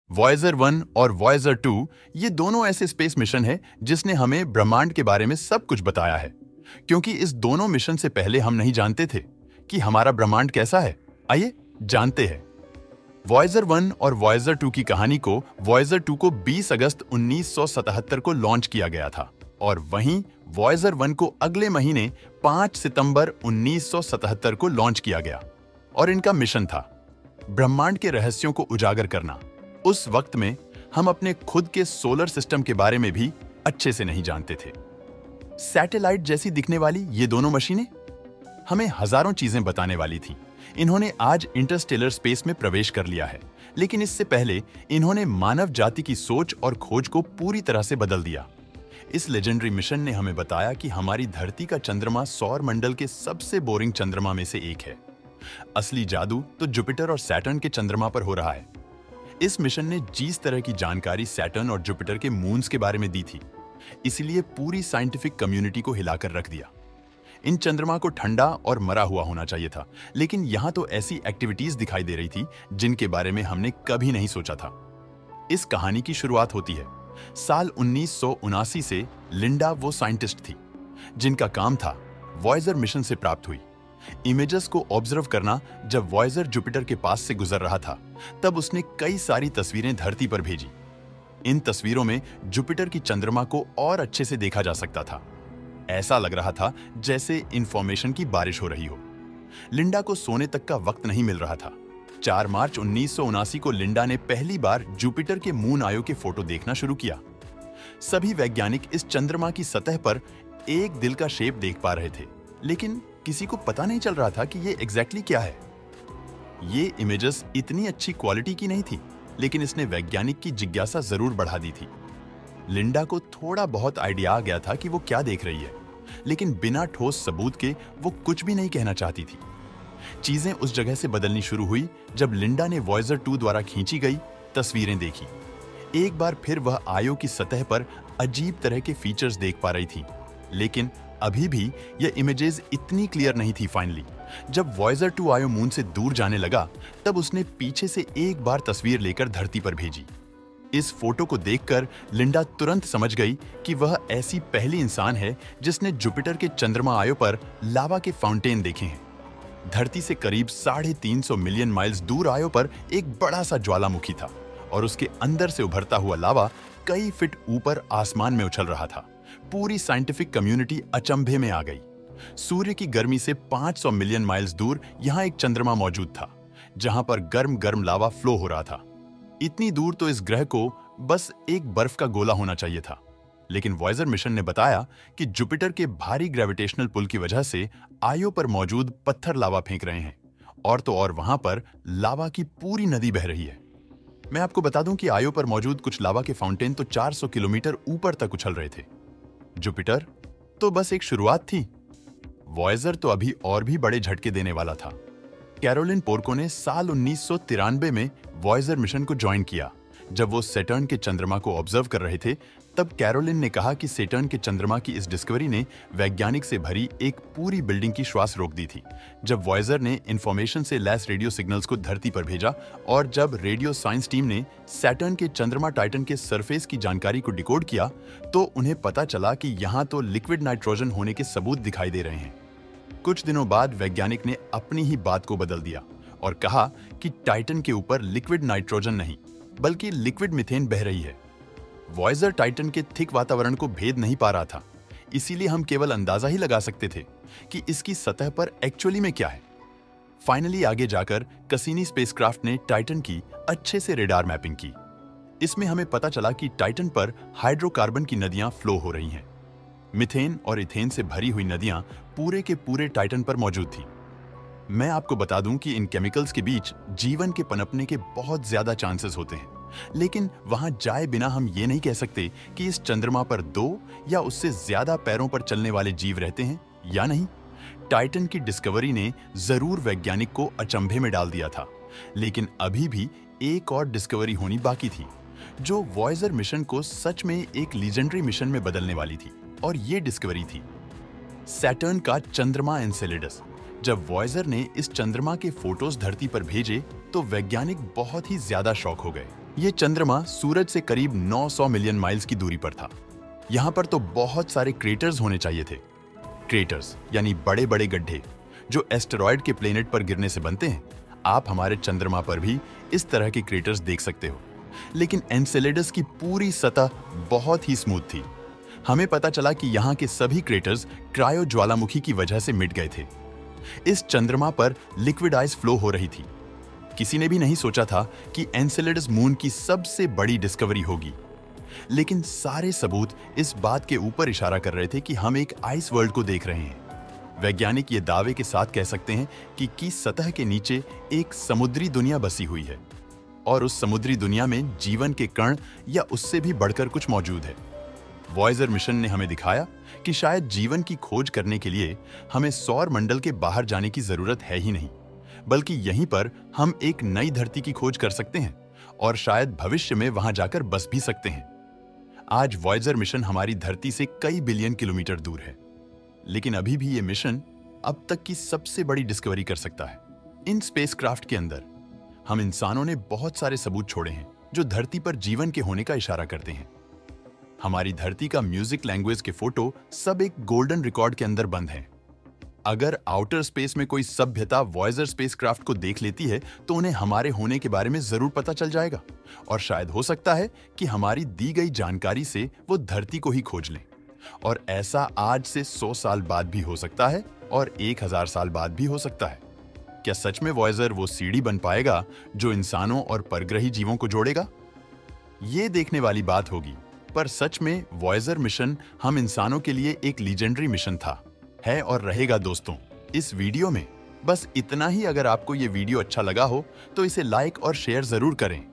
Voyager 1 और Voyager 2 ये दोनों ऐसे स्पेस मिशन हैं जिसने हमें ब्रह्मांड के बारे में सब कुछ बताया है। क्योंकि इस दोनों मिशन से पहले हम नहीं जानते थे कि हमारा ब्रह्मांड कैसा है। आइए जानते हैं। वॉयेजर 1 और वॉयेजर 2 की कहानी को वॉयेजर 2 को 20 अगस्त 1977 को लॉन्च किया गया था और वहीं वॉयेजर 1 को अगले महीने 5 सितंबर 1977 को लॉन्च किया गया और इनका मिशन था ब्रह्मांड के रहस्यों को उजागर करना। उस वक्त में हम अपने खुद के सोलर सिस्टम के बारे में भी अच्छे से नहीं जानते थे। सैटेलाइट जैसी दिखने वाली ये दोनों मशीनें हमें हजारों चीजें बताने वाली थी। इन्होंने आज इंटरस्टेलर स्पेस में प्रवेश कर लिया है, लेकिन इससे पहले इन्होंने मानव जाति की सोच और खोज को पूरी तरह से बदल दिया। इस लेजेंडरी मिशन ने हमें बताया कि हमारी धरती का चंद्रमा सौर मंडल के सबसे बोरिंग चंद्रमा में से एक है। असली जादू तो जुपिटर और सैटर्न के चंद्रमा पर हो रहा है। इस मिशन ने जिस तरह की जानकारी सैटर्न और जुपिटर के मून्स के बारे में दी थी, इसलिए पूरी साइंटिफिक कम्युनिटी को हिलाकर रख दिया। इन चंद्रमा को ठंडा और मरा हुआ होना चाहिए था, लेकिन यहां तो ऐसी एक्टिविटीज दिखाई दे रही थी जिनके बारे में हमने कभी नहीं सोचा था। इस कहानी की शुरुआत होती है साल 1979 से। लिंडा वो साइंटिस्ट थी जिनका काम था वॉयेजर मिशन से प्राप्त हुई इमेजेस को ऑब्जर्व करना। जब वॉयेजर जुपिटर के पास से गुजर रहा था, तब उसने कई सारी तस्वीरें धरती पर भेजी। इन तस्वीरों में जुपिटर की चंद्रमा को और अच्छे से देखा जा सकता था। ऐसा लग रहा था जैसे इंफॉर्मेशन की बारिश हो रही हो। लिंडा को सोने तक का वक्त नहीं मिल रहा था। 4 मार्च 1979 को लिंडा ने पहली बार जुपिटर के मून आयो के फोटो देखना शुरू किया। सभी वैज्ञानिक इस चंद्रमा की सतह पर एक दिल का शेप देख पा रहे थे, लेकिन किसी को पता नहीं चल रहा था कि ये एग्जैक्टली क्या है। ये इमेजेस इतनी अच्छी क्वालिटी की नहीं थी, लेकिन इसने वैज्ञानिक की जिज्ञासा जरूर बढ़ा दी थी। लिंडा को थोड़ा बहुत आइडिया आ गया था कि वो क्या देख रही है, लेकिन बिना ठोस सबूत के वो कुछ भी नहीं कहना चाहती थी। चीजें उस जगह से बदलनी शुरू हुई जब लिंडा ने वॉयेजर 2 द्वारा खींची गई तस्वीरें देखी। एक बार फिर वह आयो की सतह पर अजीब तरह के फीचर्स देख पा रही थी, लेकिन अभी भी यह इमेजेस इतनी क्लियर नहीं थी। फाइनली जब वॉयेजर 2 आयो मून से दूर जाने लगा, तब उसने पीछे से एक बार तस्वीर लेकर धरती पर भेजी। इस फोटो को देखकर लिंडा तुरंत समझ गई कि वह ऐसी पहली इंसान है जिसने जुपिटर के चंद्रमा आयो पर लावा के फाउंटेन देखे हैं। धरती से करीब 350 मिलियन माइल्स दूर आयो पर एक बड़ा सा ज्वालामुखी था और उसके अंदर से उभरता हुआ लावा कई फीट ऊपर आसमान में उछल रहा था। पूरी साइंटिफिक कम्युनिटी अचंभे में आ गई। सूर्य की गर्मी से 500 मिलियन माइल्स दूर यहां एक चंद्रमा मौजूद था, जहां पर गर्म गर्म लावा फ्लो हो रहा था। इतनी दूर तो इस ग्रह को बस एक बर्फ का गोला होना चाहिए था, लेकिन वॉयेजर मिशन ने बताया कि जुपिटर के भारी ग्रेविटेशनल पुल की वजह से आयो पर मौजूद पत्थर लावा फेंक रहे हैं, और तो और वहां पर लावा की पूरी नदी बह रही है। मैं आपको बता दूं कि आयो पर मौजूद कुछ लावा के फाउंटेन तो 400 किलोमीटर ऊपर तक उछल रहे थे। जुपिटर तो बस एक शुरुआत थी। वॉयेजर तो अभी और भी बड़े झटके देने वाला था। कैरोलिन पोर्को ने साल 1993 में वॉयेजर मिशन को ज्वाइन किया। जब वो सैटर्न के चंद्रमा को ऑब्जर्व कर रहे थे, तब कैरोलिन ने कहा कि सैटर्न के चंद्रमा की इस डिस्कवरी ने वैज्ञानिक से भरी एक पूरी बिल्डिंग की श्वास रोक दी थी। जब वॉयेजर ने इंफॉर्मेशन से लैस रेडियो सिग्नल्स को धरती पर भेजा और जब रेडियो साइंस टीम ने सैटर्न के चंद्रमा टाइटन के सरफेस की जानकारी को डिकोड किया, तो उन्हें पता चला कि यहाँ तो लिक्विड नाइट्रोजन होने के सबूत दिखाई दे रहे हैं। कुछ दिनों बाद वैज्ञानिक ने अपनी ही बात को बदल दिया और कहा कि टाइटन के ऊपर लिक्विड नाइट्रोजन नहीं, बल्कि लिक्विड मीथेन बह रही है। वॉयेजर टाइटन के थिक वातावरण को भेद नहीं पा रहा था, इसीलिए हम केवल अंदाजा ही लगा सकते थे कि इसकी सतह पर एक्चुअली में क्या है। फाइनली आगे जाकर कसीनी स्पेसक्राफ्ट ने टाइटन की अच्छे से रेडार मैपिंग की। इसमें हमें पता चला कि टाइटन पर हाइड्रोकार्बन की नदियां फ्लो हो रही हैं। मीथेन और इथेन से भरी हुई नदियां पूरे के पूरे टाइटन पर मौजूद थी। मैं आपको बता दूं कि इन केमिकल्स के बीच जीवन के पनपने के बहुत ज्यादा चांसेस होते हैं, लेकिन वहां जाए बिना हम ये नहीं कह सकते कि इस चंद्रमा पर 2 या उससे ज्यादा पैरों पर चलने वाले जीव रहते हैं या नहीं। टाइटन की डिस्कवरी ने जरूर वैज्ञानिक को अचंभे में डाल दिया था, लेकिन अभी भी एक और डिस्कवरी होनी बाकी थी, जो वॉयेजर मिशन को सच में एक लीजेंडरी मिशन में बदलने वाली थी। और ये डिस्कवरी थी सैटर्न का चंद्रमा एनसेलेडस। जब वॉयेजर ने इस चंद्रमा के फोटोज धरती पर भेजे, तो वैज्ञानिक बहुत ही ज्यादा शॉक हो गए। ये चंद्रमा सूरज से करीब 900 मिलियन माइल्स की दूरी पर था। यहाँ पर तो बहुत सारे क्रेटर्स होने चाहिए थे। क्रेटर्स यानी बड़े बड़े गड्ढे जो एस्टेरॉयड के प्लेनेट पर गिरने से बनते हैं। आप हमारे चंद्रमा पर भी इस तरह के क्रेटर्स देख सकते हो, लेकिन एनसेलेडस की पूरी सतह बहुत ही स्मूथ थी। हमें पता चला कि यहाँ के सभी क्रेटर्स क्रायो ज्वालामुखी की वजह से मिट गए थे। इस चंद्रमा पर लिक्विड आइस फ्लो हो रही थी। किसी ने भी नहीं सोचा था कि एनसेलेडस मून की सबसे बड़ी डिस्कवरी होगी, लेकिन सारे सबूत इस बात के ऊपर इशारा कर रहे थे कि हम एक आइस वर्ल्ड को देख रहे हैं। वैज्ञानिक ये दावे के साथ कह सकते हैं कि सतह के नीचे एक समुद्री दुनिया बसी हुई है और उस समुद्री दुनिया में जीवन के कण या उससे भी बढ़कर कुछ मौजूद है। वॉयेजर मिशन ने हमें दिखाया कि शायद जीवन की खोज करने के लिए हमें सौर मंडल के बाहर जाने की जरूरत है ही नहीं, बल्कि यहीं पर हम एक नई धरती की खोज कर सकते हैं और शायद भविष्य में वहां जाकर बस भी सकते हैं। आज वॉयेजर मिशन हमारी धरती से कई बिलियन किलोमीटर दूर है, लेकिन अभी भी ये मिशन अब तक की सबसे बड़ी डिस्कवरी कर सकता है। इन स्पेसक्राफ्ट के अंदर हम इंसानों ने बहुत सारे सबूत छोड़े हैं जो धरती पर जीवन के होने का इशारा करते हैं। हमारी धरती का म्यूजिक लैंग्वेज के फोटो सब एक गोल्डन रिकॉर्ड के अंदर बंद हैं। अगर आउटर स्पेस में कोई सभ्यता वॉयेजर स्पेसक्राफ्ट को देख लेती है तो उन्हें हमारे होने के बारे में जरूर पता चल जाएगा और शायद हो सकता है कि हमारी दी गई जानकारी से वो धरती को ही खोज लें। और ऐसा आज से 100 साल बाद भी हो सकता है और 1000 साल बाद भी हो सकता है। क्या सच में वॉयेजर वो सीढ़ी बन पाएगा जो इंसानों और परग्रही जीवों को जोड़ेगा? ये देखने वाली बात होगी, पर सच में वॉयेजर मिशन हम इंसानों के लिए एक लीजेंडरी मिशन था, है और रहेगा। दोस्तों, इस वीडियो में बस इतना ही। अगर आपको ये वीडियो अच्छा लगा हो तो इसे लाइक और शेयर जरूर करें।